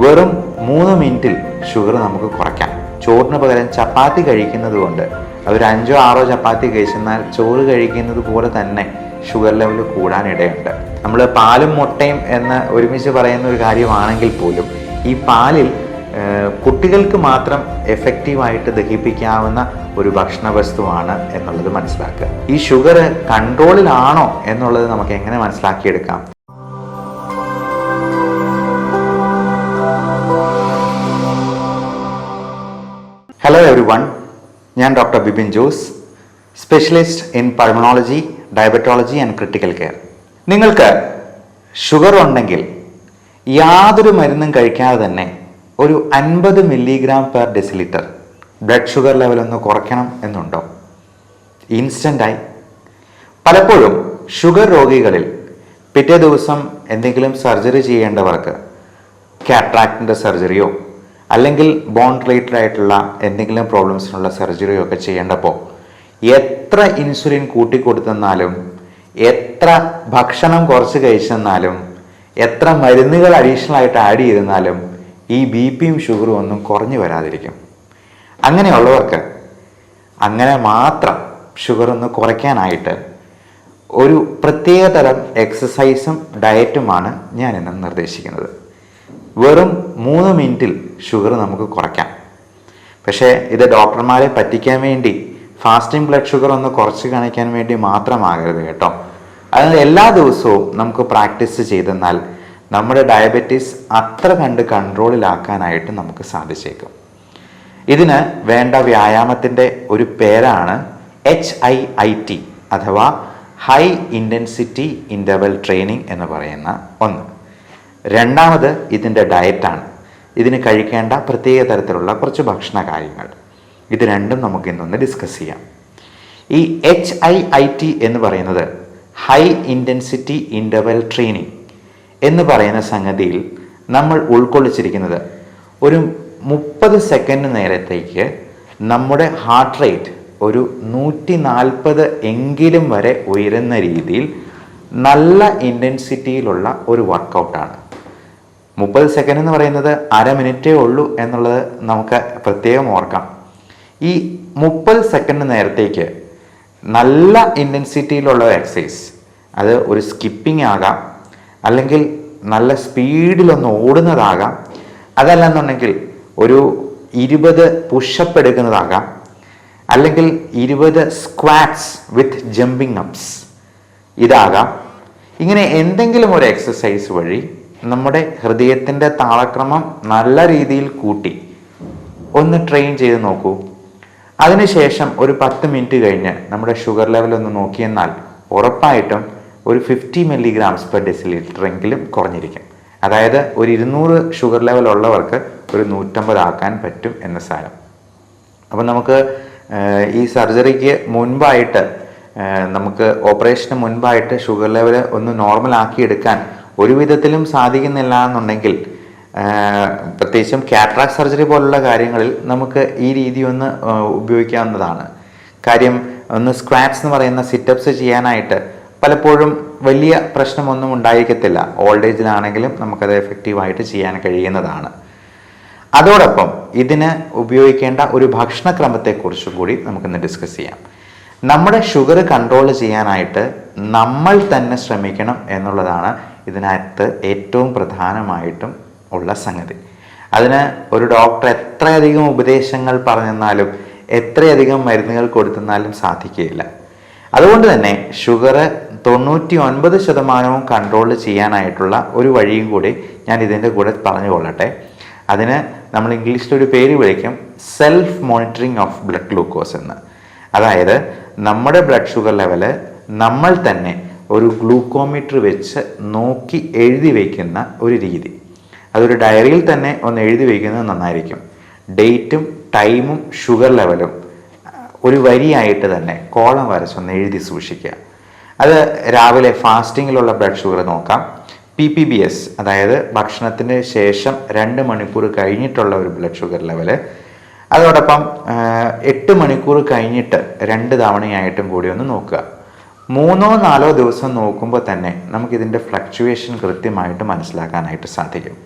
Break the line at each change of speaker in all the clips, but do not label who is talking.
വെറും 3 മിനിറ്റിൽ ഷുഗർ നമുക്ക് കുറയ്ക്കാം. ചോറിന് പകരം ചപ്പാത്തി കഴിക്കുന്നത് കൊണ്ട് ഒരു 5-6 ചപ്പാത്തി കഴിച്ചെന്നാൽ ചോറ് കഴിക്കുന്നത് പോലെ തന്നെ ഷുഗർ ലെവൽ കൂടാനിടയുണ്ട്. നമ്മൾ പാലും മുട്ടയും എന്ന് ഒരുമിച്ച് പറയുന്ന ഒരു കാര്യമാണെങ്കിൽ പോലും ഈ പാലിൽ കുട്ടികൾക്ക് മാത്രം എഫക്റ്റീവായിട്ട് ദഹിപ്പിക്കാവുന്ന ഒരു ഭക്ഷണ വസ്തുവാണ് എന്നുള്ളത് മനസ്സിലാക്കുക. ഈ ഷുഗർ കൺട്രോളിലാണോ എന്നുള്ളത് നമുക്ക് എങ്ങനെ മനസ്സിലാക്കിയെടുക്കാം? ഹലോ എവരിവൺ, ഞാൻ doctor Bipin Jose, specialist in pulmonology, diabetology and critical care. നിങ്ങൾക്ക് ഷുഗർ ഉണ്ടെങ്കിൽ യാതൊരു മരുന്നും കഴിക്കാതെ തന്നെ ഒരു 50 milligram per decilitre blood sugar level ഒന്ന് കുറയ്ക്കണം എന്നുണ്ടോ? ഇൻസ്റ്റൻ്റായി. പലപ്പോഴും ഷുഗർ രോഗികളിൽ പിറ്റേ ദിവസം എന്തെങ്കിലും സർജറി ചെയ്യേണ്ടവർക്ക് കാട്രാക്റ്റിൻ്റെ സർജറിയോ അല്ലെങ്കിൽ ബോൺ റിലേറ്റഡ് ആയിട്ടുള്ള എന്തെങ്കിലും പ്രോബ്ലംസിനുള്ള സർജറിയോ ഒക്കെ ചെയ്യേണ്ടപ്പോൾ എത്ര ഇൻസുലിൻ കൂട്ടിക്കൊടുത്തെന്നാലും, എത്ര ഭക്ഷണം കുറച്ച് കഴിച്ചെന്നാലും, എത്ര മരുന്നുകൾ അഡീഷണൽ ആയിട്ട് ആഡ് ചെയ്തെന്നാലും ഈ ബി പിയും ഷുഗറും ഒന്നും കുറഞ്ഞു വരാതിരിക്കും. അങ്ങനെയുള്ളവർക്ക് അങ്ങനെ മാത്രം ഷുഗർ ഒന്ന് കുറയ്ക്കാനായിട്ട് ഒരു പ്രത്യേക തരം എക്സസൈസും ഡയറ്റുമാണ് ഞാൻ ഇന്ന് നിർദ്ദേശിക്കുന്നത്. വെറും 3 മിനിറ്റിൽ ഷുഗർ നമുക്ക് കുറയ്ക്കാം. പക്ഷേ ഇത് ഡോക്ടർമാരെ പറ്റിക്കാൻ വേണ്ടി, ഫാസ്റ്റിംഗ് ബ്ലഡ് ഷുഗർ ഒന്ന് കുറച്ച് കാണിക്കാൻ വേണ്ടി മാത്രമാകരുത് കേട്ടോ. അതിന് എല്ലാ ദിവസവും നമുക്ക് പ്രാക്ടീസ് ചെയ്തെന്നാൽ നമ്മുടെ ഡയബറ്റീസ് അത്ര കണ്ട് കൺട്രോളിലാക്കാനായിട്ട് നമുക്ക് സാധിച്ചേക്കും. ഇതിന് വേണ്ട വ്യായാമത്തിൻ്റെ ഒരു പേരാണ് HIIT അഥവാ ഹൈ ഇൻറ്റൻസിറ്റി ഇൻ്റർവൽ ട്രെയിനിങ് എന്ന് പറയുന്ന ഒന്ന്. രണ്ടാമത് ഇതിൻ്റെ ഡയറ്റാണ്. ഇതിന് കഴിക്കേണ്ട പ്രത്യേക തരത്തിലുള്ള കുറച്ച് ഭക്ഷണ കാര്യങ്ങൾ. ഇത് രണ്ടും നമുക്ക് ഇന്നൊന്ന് ഡിസ്കസ് ചെയ്യാം. ഈ HIIT എന്ന് പറയുന്നത് ഹൈ ഇൻറ്റൻസിറ്റി ഇൻ്റർവൽ ട്രെയിനിങ് എന്ന് പറയുന്ന സംഗതിയിൽ നമ്മൾ ഉൾക്കൊള്ളിച്ചിരിക്കുന്നത് ഒരു 30 സെക്കൻഡ് നേരത്തേക്ക് നമ്മുടെ ഹാർട്ട് റേറ്റ് ഒരു 140 എങ്കിലും വരെ ഉയരുന്ന രീതിയിൽ നല്ല ഇൻറ്റൻസിറ്റിയിലുള്ള ഒരു വർക്കൗട്ടാണ്. 30 സെക്കൻഡ് എന്ന് പറയുന്നത് അര മിനിറ്റേ ഉള്ളൂ എന്നുള്ളത് നമുക്ക് പ്രത്യേകം ഓർക്കാം. ഈ 30 സെക്കൻഡ് നേരത്തേക്ക് നല്ല ഇൻറ്റൻസിറ്റിയിലുള്ള എക്സസൈസ്, അത് ഒരു സ്കിപ്പിംഗ് ആകാം, അല്ലെങ്കിൽ നല്ല സ്പീഡിലൊന്ന് ഓടുന്നതാകാം, അതല്ലെന്നുണ്ടെങ്കിൽ ഒരു 20 പുഷപ്പ് എടുക്കുന്നതാകാം, അല്ലെങ്കിൽ 20 സ്ക്വാറ്റ്സ് വിത്ത് ജമ്പിങ് അപ്സ് ഇതാകാം. ഇങ്ങനെ എന്തെങ്കിലും ഒരു എക്സസൈസ് വഴി നമ്മുടെ ഹൃദയത്തിൻ്റെ താളക്രമം നല്ല രീതിയിൽ കൂട്ടി ഒന്ന് ട്രെയിൻ ചെയ്ത് നോക്കൂ. അതിനുശേഷം ഒരു 10 മിനിറ്റ് കഴിഞ്ഞ് നമ്മുടെ ഷുഗർ ലെവൽ ഒന്ന് നോക്കിയെന്നാൽ ഉറപ്പായിട്ടും ഒരു 50 മില്ലിഗ്രാംസ് പെർ ഡെസിലിറ്റർ എങ്കിലും കുറഞ്ഞിരിക്കും. അതായത് ഒരു 200 ഷുഗർ ലെവൽ ഉള്ളവർക്ക് ഒരു 150 ആക്കാൻ പറ്റും എന്ന സാരം. അപ്പം നമുക്ക് ഈ സർജറിക്ക് മുൻപായിട്ട്, നമുക്ക് ഓപ്പറേഷന് മുൻപായിട്ട് ഷുഗർ ലെവൽ ഒന്ന് നോർമൽ ആക്കിയെടുക്കാൻ ഒരു വിധത്തിലും സാധിക്കുന്നില്ല എന്നുണ്ടെങ്കിൽ, പ്രത്യേകിച്ചും കാട്രാക്ട് സർജറി പോലുള്ള കാര്യങ്ങളിൽ നമുക്ക് ഈ രീതി ഒന്ന് ഉപയോഗിക്കാവുന്നതാണ്. കാര്യം, ഒന്ന് സ്ക്വാറ്റ്സ് എന്ന് പറയുന്ന സിറ്റപ്സ് ചെയ്യാനായിട്ട് പലപ്പോഴും വലിയ പ്രശ്നമൊന്നും ഉണ്ടായിരിക്കത്തില്ല. ഓൾഡ് ഏജിലാണെങ്കിലും നമുക്കത് എഫക്റ്റീവായിട്ട് ചെയ്യാൻ കഴിയുന്നതാണ്. അതോടൊപ്പം ഇതിന് ഉപയോഗിക്കേണ്ട ഒരു ഭക്ഷണക്രമത്തെക്കുറിച്ചും കൂടി നമുക്കിന്ന് ഡിസ്കസ് ചെയ്യാം. നമ്മുടെ ഷുഗർ കൺട്രോൾ ചെയ്യാനായിട്ട് നമ്മൾ തന്നെ ശ്രമിക്കണം എന്നുള്ളതാണ് ഇതിനകത്ത് ഏറ്റവും പ്രധാനമായിട്ടും ഉള്ള സംഗതി. അതിന് ഒരു ഡോക്ടർ എത്രയധികം ഉപദേശങ്ങൾ പറഞ്ഞെന്നാലും, എത്രയധികം മരുന്നുകൾ കൊടുത്തെന്നാലും സാധിക്കുകയില്ല. അതുകൊണ്ട് തന്നെ ഷുഗർ 99% കൺട്രോൾ ചെയ്യാനായിട്ടുള്ള ഒരു വഴിയും കൂടി ഞാൻ ഇതിൻ്റെ കൂടെ പറഞ്ഞു കൊള്ളട്ടെ. അതിന് നമ്മൾ ഇംഗ്ലീഷിലൊരു പേര് വിളിക്കും self monitoring of blood glucose എന്ന്. അതായത് നമ്മുടെ ബ്ലഡ് ഷുഗർ ലെവല് നമ്മൾ തന്നെ ഒരു ഗ്ലൂക്കോമീറ്റർ വെച്ച് നോക്കി എഴുതി വയ്ക്കുന്ന ഒരു രീതി. അതൊരു ഡയറിയിൽ തന്നെ ഒന്ന് എഴുതി വയ്ക്കുന്നത് നന്നായിരിക്കും. ഡേറ്റും ടൈമും ഷുഗർ ലെവലും ഒരു വരിയായിട്ട് തന്നെ കോളം വരച്ചൊന്ന് എഴുതി സൂക്ഷിക്കുക. അത് രാവിലെ ഫാസ്റ്റിങ്ങിലുള്ള ബ്ലഡ് ഷുഗർ നോക്കാം. PPBS, അതായത് ഭക്ഷണത്തിന് ശേഷം 2 മണിക്കൂർ കഴിഞ്ഞിട്ടുള്ള ഒരു ബ്ലഡ് ഷുഗർ ലെവല്. അതോടൊപ്പം 8 മണിക്കൂർ കഴിഞ്ഞിട്ട് 2 തവണയായിട്ടും കൂടി ഒന്ന് നോക്കുക. 3-4 ദിവസം നോക്കുമ്പോൾ തന്നെ നമുക്കിതിൻ്റെ ഫ്ലക്ച്വേഷൻ കൃത്യമായിട്ട് മനസ്സിലാക്കാനായിട്ട് സാധിക്കും.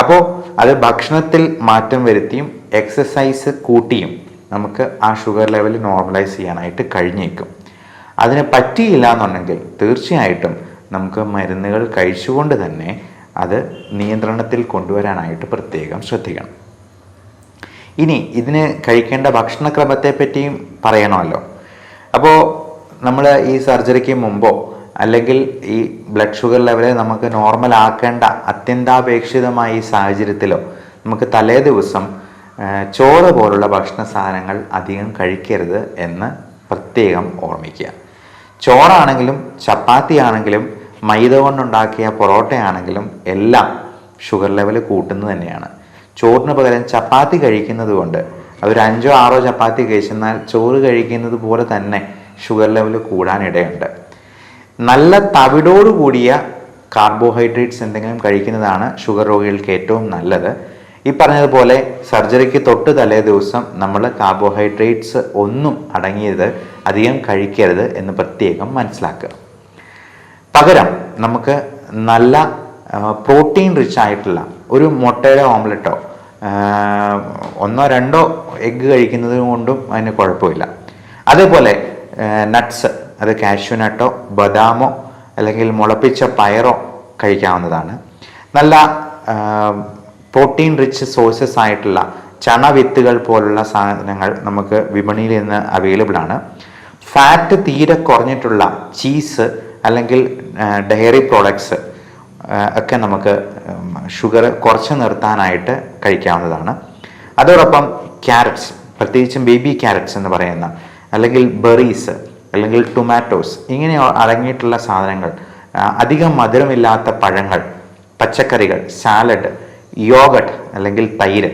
അപ്പോൾ അത് ഭക്ഷണത്തിൽ മാറ്റം വരുത്തിയും എക്സസൈസ് കൂട്ടിയും നമുക്ക് ആ ഷുഗർ ലെവൽ നോർമലൈസ് ചെയ്യാനായിട്ട് കഴിഞ്ഞേക്കും. അതിന് പറ്റിയില്ല എന്നുണ്ടെങ്കിൽ തീർച്ചയായിട്ടും നമുക്ക് മരുന്നുകൾ കഴിച്ചുകൊണ്ട് തന്നെ അത് നിയന്ത്രണത്തിൽ കൊണ്ടുവരാനായിട്ട് പ്രത്യേകം ശ്രദ്ധിക്കണം. ഇനി ഇതിന് കഴിക്കേണ്ട ഭക്ഷണക്രമത്തെ പറ്റിയും പറയണമല്ലോ. അപ്പോൾ നമ്മൾ ഈ സർജറിക്ക് മുമ്പോ അല്ലെങ്കിൽ ഈ ബ്ലഡ് ഷുഗർ ലെവൽ നമുക്ക് നോർമൽ ആക്കേണ്ട അത്യന്താപേക്ഷിതമായ ഈ സാഹചര്യത്തിലോ നമുക്ക് തലേ ദിവസം ചോറ് പോലുള്ള ഭക്ഷണ സാധനങ്ങൾ അധികം കഴിക്കരുത് എന്ന് പ്രത്യേകം ഓർമ്മിക്കുക. ചോറാണെങ്കിലും ചപ്പാത്തി ആണെങ്കിലും മൈദ കൊണ്ടുണ്ടാക്കിയ പൊറോട്ടയാണെങ്കിലും എല്ലാം ഷുഗർ ലെവൽ കൂട്ടുന്നത് തന്നെയാണ്. ചോറിന് പകരം ചപ്പാത്തി കഴിക്കുന്നത് കൊണ്ട് അതൊരു 5 or 6 ചപ്പാത്തി കഴിച്ചെന്നാൽ ചോറ് കഴിക്കുന്നത് പോലെ തന്നെ ഷുഗർ ലെവൽ കൂടാനിടയുണ്ട്. നല്ല തവിടോട് കൂടിയ കാർബോഹൈഡ്രേറ്റ്സ് എന്തെങ്കിലും കഴിക്കുന്നതാണ് ഷുഗർ രോഗികൾക്ക് ഏറ്റവും നല്ലത്. ഈ പറഞ്ഞതുപോലെ സർജറിക്ക് തൊട്ട് തലേ ദിവസം നമ്മൾ കാർബോഹൈഡ്രേറ്റ്സ് ഒന്നും അടങ്ങിയത് അധികം കഴിക്കരുത് എന്ന് പ്രത്യേകം മനസ്സിലാക്കുക. പകരം നമുക്ക് നല്ല പ്രോട്ടീൻ റിച്ച് ആയിട്ടുള്ള ഒരു മുട്ടയുടെ ഓംലെറ്റോ 1 or 2 എഗ്ഗ് കഴിക്കുന്നത് കൊണ്ടും അതിന് കുഴപ്പമില്ല. അതേപോലെ നട്ട്സ്, അത് കാഷ്യൂ നട്ടോ ബദാമോ അല്ലെങ്കിൽ മുളപ്പിച്ച പയറോ കഴിക്കാവുന്നതാണ്. നല്ല പ്രോട്ടീൻ റിച്ച് സോഴ്സസ് ആയിട്ടുള്ള ചണവിത്തുകൾ പോലുള്ള സാധനങ്ങൾ നമുക്ക് വിപണിയിൽ നിന്ന് അവൈലബിൾ ആണ്. ഫാറ്റ് തീരെ കുറഞ്ഞിട്ടുള്ള ചീസ് അല്ലെങ്കിൽ ഡയറി പ്രോഡക്ട്സ് ഒക്കെ നമുക്ക് ഷുഗർ കുറച്ച് നിർത്താനായിട്ട് കഴിക്കാവുന്നതാണ്. അതോടൊപ്പം ക്യാരറ്റ്സ്, പ്രത്യേകിച്ചും ബേബി ക്യാരറ്റ്സ് എന്ന് പറയുന്ന, അല്ലെങ്കിൽ ബെറീസ്, അല്ലെങ്കിൽ ടൊമാറ്റോസ്, ഇങ്ങനെ അടങ്ങിയിട്ടുള്ള സാധനങ്ങൾ, അധികം മധുരമില്ലാത്ത പഴങ്ങൾ, പച്ചക്കറികൾ, സാലഡ്, യോഗട്ട് അല്ലെങ്കിൽ തൈര്.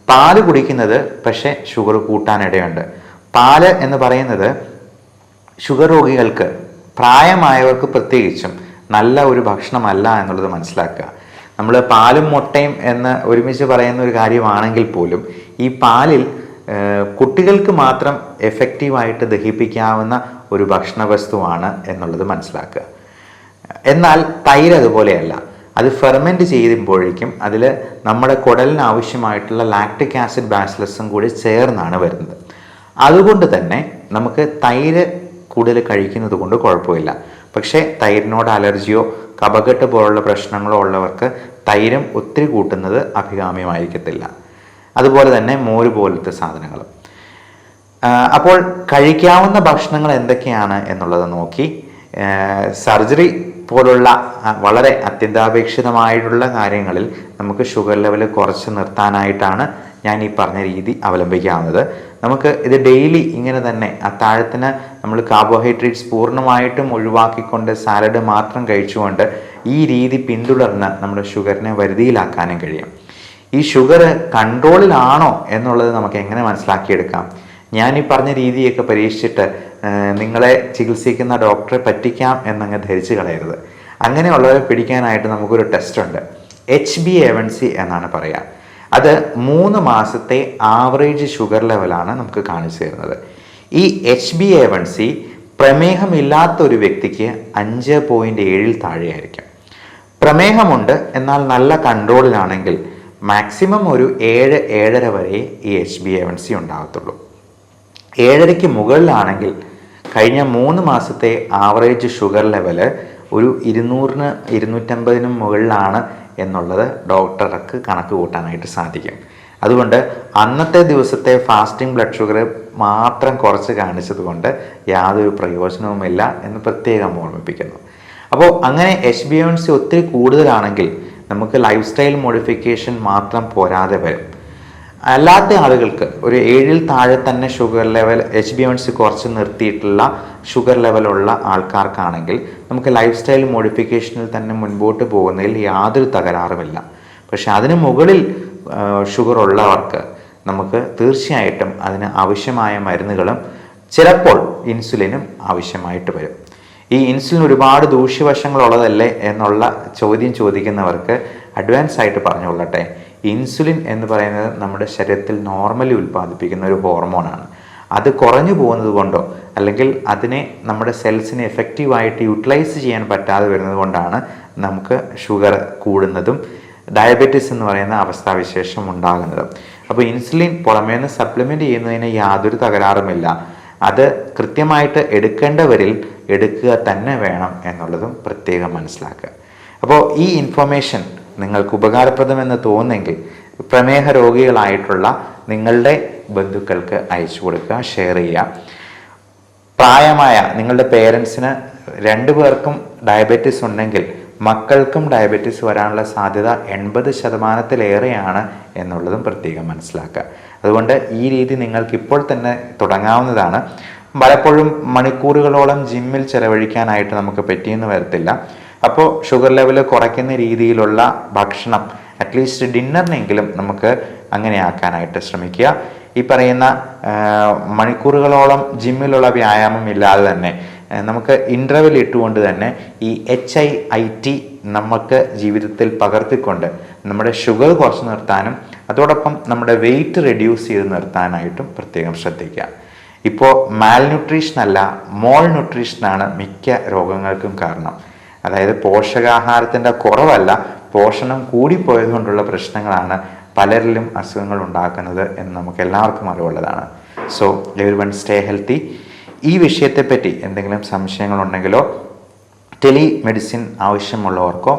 പാല് കുടിക്കുന്നത് പക്ഷേ ഷുഗർ കൂട്ടാനിടയുണ്ട്. പാല് എന്ന് പറയുന്നത് ഷുഗർ രോഗികൾക്ക്, പ്രായമായവർക്ക് പ്രത്യേകിച്ചും നല്ല ഒരു ഭക്ഷണമല്ല എന്നുള്ളത് മനസ്സിലാക്കുക. നമ്മൾ പാലും മുട്ടയും എന്ന് ഒരുമിച്ച് പറയുന്ന ഒരു കാര്യമാണെങ്കിൽ പോലും ഈ പാലിൽ കുട്ടികൾക്ക് മാത്രം എഫക്റ്റീവായിട്ട് ദഹിപ്പിക്കാവുന്ന ഒരു ഭക്ഷണ വസ്തുവാണ് എന്നുള്ളത് മനസ്സിലാക്കുക. എന്നാൽ തൈര് അതുപോലെയല്ല. അത് ഫെർമെൻറ്റ് ചെയ്യുമ്പോഴേക്കും അതിൽ നമ്മുടെ കുടലിന് ആവശ്യമായിട്ടുള്ള ലാക്റ്റിക് ആസിഡ് ബാസിലസും കൂടി ചേർന്നാണ് വരുന്നത്. അതുകൊണ്ട് തന്നെ നമുക്ക് തൈര് കൂടുതൽ കഴിക്കുന്നത് കൊണ്ട് കുഴപ്പമില്ല. പക്ഷേ തൈരിനോട് അലർജിയോ കഫക്കെട്ട് പോലുള്ള പ്രശ്നങ്ങളോ ഉള്ളവർക്ക് തൈരും ഒത്തിരി കൂട്ടുന്നത് അഭികാമ്യമായിരിക്കത്തില്ല. അതുപോലെ തന്നെ മോര് പോലത്തെ സാധനങ്ങൾ. അപ്പോൾ കഴിക്കാവുന്ന ഭക്ഷണങ്ങൾ എന്തൊക്കെയാണ് എന്നുള്ളത് നോക്കി സർജറി പോലുള്ള വളരെ അത്യന്താപേക്ഷിതമായിട്ടുള്ള കാര്യങ്ങളിൽ നമുക്ക് ഷുഗർ ലെവൽ കുറച്ച് നിർത്താനായിട്ടാണ് ഞാൻ ഈ പറഞ്ഞ രീതി അവലംബിക്കാവുന്നത്. നമുക്ക് ഇത് ഡെയിലി ഇങ്ങനെ തന്നെ അത്താഴത്തിന് നമ്മൾ കാർബോഹൈഡ്രേറ്റ്സ് പൂർണ്ണമായിട്ടും ഒഴിവാക്കിക്കൊണ്ട് സാലഡ് മാത്രം കഴിച്ചുകൊണ്ട് ഈ രീതി പിന്തുടർന്ന് നമ്മുടെ ഷുഗറിനെ വരുതിയിലാക്കാനും കഴിയും. ഈ ഷുഗർ കൺട്രോളിലാണോ എന്നുള്ളത് നമുക്ക് എങ്ങനെ മനസ്സിലാക്കിയെടുക്കാം? ഞാൻ ഈ പറഞ്ഞ രീതിയൊക്കെ പരീക്ഷിച്ചിട്ട് നിങ്ങളെ ചികിത്സിക്കുന്ന ഡോക്ടറെ പറ്റിക്കാം എന്നങ്ങ് ധരിച്ചു കളയരുത്. അങ്ങനെയുള്ളവരെ പിടിക്കാനായിട്ട് നമുക്കൊരു ടെസ്റ്റ് ഉണ്ട്. HbA1c എന്നാണ് പറയുക. അത് 3 മാസത്തെ ആവറേജ് ഷുഗർ ലെവലാണ് നമുക്ക് കാണിച്ചു തരുന്നത്. ഈ HbA1c പ്രമേഹമില്ലാത്ത ഒരു വ്യക്തിക്ക് 5.7 താഴെയായിരിക്കും. പ്രമേഹമുണ്ട് എന്നാൽ നല്ല കൺട്രോളിലാണെങ്കിൽ മാക്സിമം ഒരു 7-7.5 വരെ ഈ HbA1c ഉണ്ടാകത്തുള്ളൂ. 7.5ക്ക് മുകളിലാണെങ്കിൽ കഴിഞ്ഞ 3 മാസത്തെ ആവറേജ് ഷുഗർ ലെവല് ഒരു 200-250 മുകളിലാണ് എന്നുള്ളത് ഡോക്ടർക്ക് കണക്ക് കൂട്ടാനായിട്ട് സാധിക്കും. അതുകൊണ്ട് അന്നത്തെ ദിവസത്തെ ഫാസ്റ്റിംഗ് ബ്ലഡ് ഷുഗർ മാത്രം കുറച്ച് കാണിച്ചത് കൊണ്ട് യാതൊരു പ്രയോജനവുമില്ല എന്ന് പ്രത്യേകം ഓർമ്മിപ്പിക്കുന്നു. അപ്പോൾ അങ്ങനെ HbA1c ഒത്തിരി കൂടുതലാണെങ്കിൽ നമുക്ക് ലൈഫ് സ്റ്റൈൽ മോഡിഫിക്കേഷൻ മാത്രം പോരാതെ വരും. അല്ലാത്ത ആളുകൾക്ക് ഒരു 7ൽ താഴെ തന്നെ ഷുഗർ ലെവൽ HbA1c കുറച്ച് നിർത്തിയിട്ടുള്ള ഷുഗർ ലെവലുള്ള ആൾക്കാർക്കാണെങ്കിൽ നമുക്ക് ലൈഫ് സ്റ്റൈൽ മോഡിഫിക്കേഷനിൽ തന്നെ മുൻപോട്ട് പോകുന്നതിൽ യാതൊരു തകരാറുമില്ല. പക്ഷെ അതിന് മുകളിൽ ഷുഗർ ഉള്ളവർക്ക് നമുക്ക് തീർച്ചയായിട്ടും അതിന് ആവശ്യമായ മരുന്നുകളും ചിലപ്പോൾ ഇൻസുലിനും ആവശ്യമായിട്ട് വരും. ഈ ഇൻസുലിൻ ഒരുപാട് ദൂഷ്യവശങ്ങളുള്ളതല്ലേ എന്നുള്ള ചോദ്യം ചോദിക്കുന്നവർക്ക് അഡ്വാൻസ് ആയിട്ട് പറഞ്ഞുകൊള്ളട്ടെ, ഇൻസുലിൻ എന്ന് പറയുന്നത് നമ്മുടെ ശരീരത്തിൽ നോർമലി ഉൽപ്പാദിപ്പിക്കുന്ന ഒരു ഹോർമോണാണ്. അത് കുറഞ്ഞു പോകുന്നത് കൊണ്ടോ അല്ലെങ്കിൽ അതിനെ നമ്മുടെ സെൽസിനെ എഫക്റ്റീവായിട്ട് യൂട്ടിലൈസ് ചെയ്യാൻ പറ്റാതെ വരുന്നത് കൊണ്ടാണ് നമുക്ക് ഷുഗർ കൂടുന്നതും ഡയബറ്റീസ് എന്ന് പറയുന്ന അവസ്ഥാവിശേഷം ഉണ്ടാകുന്നത്. അപ്പോൾ ഇൻസുലിൻ പുറമേ നിന്ന് സപ്ലിമെൻ്റ് ചെയ്യുന്നതിന് യാതൊരു തകരാറുമില്ല. അത് കൃത്യമായിട്ട് എടുക്കേണ്ടവരിൽ എടുക്കുക തന്നെ വേണം എന്നുള്ളതും പ്രത്യേകം മനസ്സിലാക്കുക. അപ്പോൾ ഈ ഇൻഫർമേഷൻ നിങ്ങൾക്ക് ഉപകാരപ്രദമെന്ന് തോന്നുന്നെങ്കിൽ പ്രമേഹ രോഗികളായിട്ടുള്ള നിങ്ങളുടെ ബന്ധുക്കൾക്ക് അയച്ചു കൊടുക്കുക, ഷെയർ ചെയ്യുക. പ്രായമായ നിങ്ങളുടെ പേരൻസിന് 2 പേർക്കും ഡയബറ്റീസ് ഉണ്ടെങ്കിൽ മക്കൾക്കും ഡയബറ്റീസ് വരാനുള്ള സാധ്യത 80% എന്നുള്ളതും പ്രത്യേകം മനസ്സിലാക്കുക. അതുകൊണ്ട് ഈ രീതി നിങ്ങൾക്ക് ഇപ്പോൾ തന്നെ തുടങ്ങാവുന്നതാണ്. പലപ്പോഴും മണിക്കൂറുകളോളം ജിമ്മിൽ ചെലവഴിക്കാനായിട്ട് നമുക്ക് പറ്റിയെന്ന് വരത്തില്ല. അപ്പോൾ ഷുഗർ ലെവൽ കുറയ്ക്കുന്ന രീതിയിലുള്ള ഭക്ഷണം അറ്റ്ലീസ്റ്റ് ഡിന്നറിനെങ്കിലും നമുക്ക് അങ്ങനെ ആക്കാനായിട്ട് ശ്രമിക്കുക. ഈ പറയുന്ന മണിക്കൂറുകളോളം ജിമ്മിലുള്ള വ്യായാമം ഇല്ലാതെ തന്നെ നമുക്ക് ഇൻ്റർവെൽ ഇട്ടുകൊണ്ട് തന്നെ ഈ HIIT നമുക്ക് ജീവിതത്തിൽ പകർത്തിക്കൊണ്ട് നമ്മുടെ ഷുഗർ കുറച്ച് നിർത്താനും അതോടൊപ്പം നമ്മുടെ വെയിറ്റ് റെഡ്യൂസ് ചെയ്ത് നിർത്താനായിട്ടും പ്രത്യേകം ശ്രദ്ധിക്കുക. ഇപ്പോൾ മാൽന്യൂട്രീഷൻ അല്ല, മോൾ ന്യൂട്രീഷനാണ് മിക്ക രോഗങ്ങൾക്കും കാരണം. അതായത് പോഷകാഹാരത്തിൻ്റെ കുറവല്ല, പോഷണം കൂടിപ്പോയതുകൊണ്ടുള്ള പ്രശ്നങ്ങളാണ് പലരിലും അസുഖങ്ങൾ ഉണ്ടാക്കുന്നത് എന്ന് നമുക്ക് എല്ലാവർക്കും അറിവുള്ളതാണ്. So everyone stay healthy. ഈ വിഷയത്തെപ്പറ്റി എന്തെങ്കിലും സംശയങ്ങളുണ്ടെങ്കിലോ ടെലിമെഡിസിൻ ആവശ്യമുള്ളവർക്കോ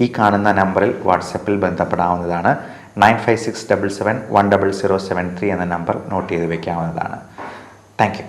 ഈ കാണുന്ന നമ്പറിൽ വാട്സപ്പിൽ ബന്ധപ്പെടാവുന്നതാണ്. 9567710073 എന്ന നമ്പർ നോട്ട് ചെയ്ത് വയ്ക്കാവുന്നതാണ്. Thank you.